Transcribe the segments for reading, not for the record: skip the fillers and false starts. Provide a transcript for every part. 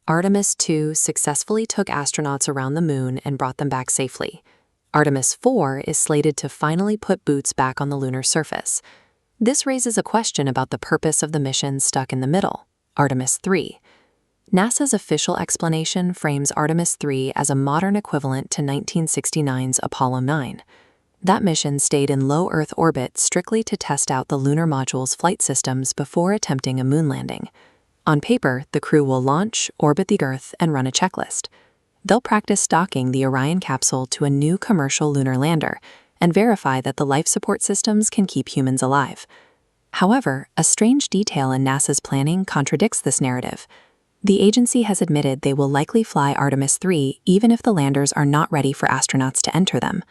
Artemis II successfully took astronauts around the moon and brought them back safely. Artemis IV is slated to finally put boots back on the lunar surface. This raises a question about the purpose of the mission stuck in the middle, Artemis III. NASA's official explanation frames Artemis III as a modern equivalent to 1969's Apollo 9. That mission stayed in low Earth orbit strictly to test out the lunar module's flight systems before attempting a moon landing. On paper, the crew will launch, orbit the Earth, and run a checklist. They'll practice docking the Orion capsule to a new commercial lunar lander and verify that the life support systems can keep humans alive. However, a strange detail in NASA's planning contradicts this narrative. The agency has admitted they will likely fly Artemis III even if the landers are not ready for astronauts to enter them.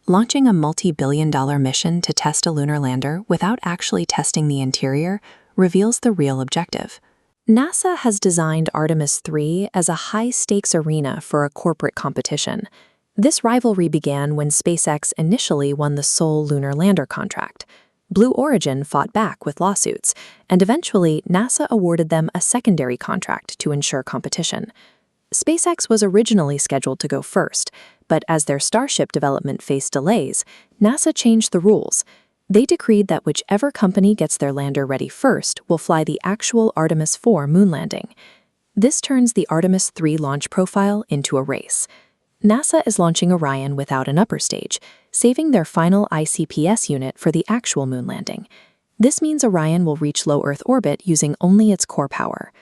Launching a multi-billion-dollar mission to test a lunar lander without actually testing the interior reveals the real objective. NASA has designed Artemis III as a high-stakes arena for a corporate competition. This rivalry began when SpaceX initially won the sole lunar lander contract. Blue Origin fought back with lawsuits, and eventually NASA awarded them a secondary contract to ensure competition. SpaceX was originally scheduled to go first, but as their Starship development faced delays, NASA changed the rules. They decreed that whichever company gets their lander ready first will fly the actual Artemis IV moon landing. This turns the Artemis III launch profile into a race. NASA is launching Orion without an upper stage, saving their final ICPS unit for the actual moon landing. This means Orion will reach low Earth orbit using only its core power.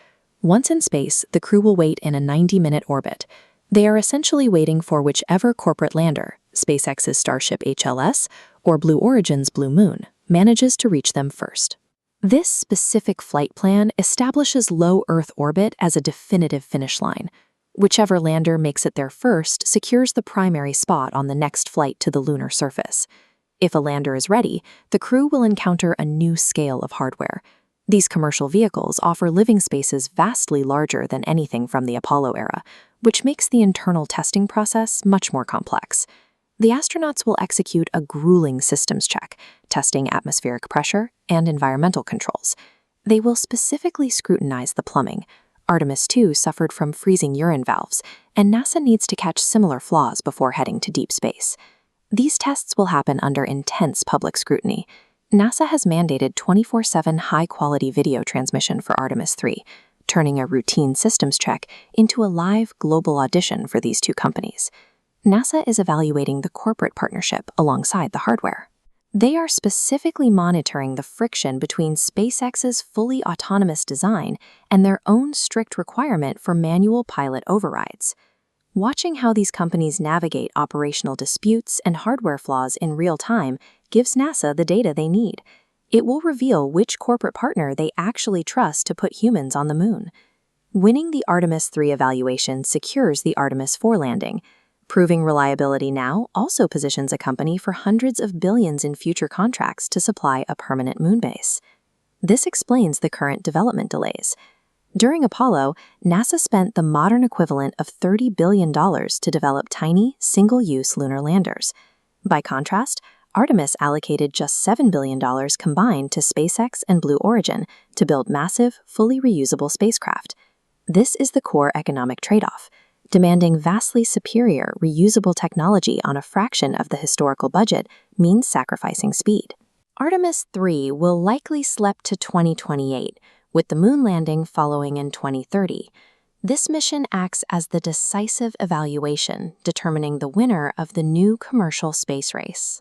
Once in space, the crew will wait in a 90-minute orbit. They are essentially waiting for whichever corporate lander, SpaceX's Starship HLS or Blue Origin's Blue Moon, manages to reach them first. This specific flight plan establishes low Earth orbit as a definitive finish line. Whichever lander makes it there first secures the primary spot on the next flight to the lunar surface. If a lander is ready, the crew will encounter a new scale of hardware. These commercial vehicles offer living spaces vastly larger than anything from the Apollo era, which makes the internal testing process much more complex. The astronauts will execute a grueling systems check, testing atmospheric pressure and environmental controls. They will specifically scrutinize the plumbing. Artemis II suffered from freezing urine valves, and NASA needs to catch similar flaws before heading to deep space. These tests will happen under intense public scrutiny. NASA has mandated 24/7 high-quality video transmission for Artemis III, turning a routine systems check into a live global audition for these two companies. NASA is evaluating the corporate partnership alongside the hardware. They are specifically monitoring the friction between SpaceX's fully autonomous design and their own strict requirement for manual pilot overrides. Watching how these companies navigate operational disputes and hardware flaws in real time gives NASA the data they need. It will reveal which corporate partner they actually trust to put humans on the moon. Winning the Artemis III evaluation secures the Artemis IV landing. Proving reliability now also positions a company for hundreds of billions in future contracts to supply a permanent moon base. This explains the current development delays. During Apollo, NASA spent the modern equivalent of $30 billion to develop tiny, single-use lunar landers. By contrast, Artemis allocated just $7 billion combined to SpaceX and Blue Origin to build massive, fully reusable spacecraft. This is the core economic trade-off. Demanding vastly superior, reusable technology on a fraction of the historical budget means sacrificing speed. Artemis III will likely slip to 2028, with the moon landing following in 2030. This mission acts as the decisive evaluation, determining the winner of the new commercial space race.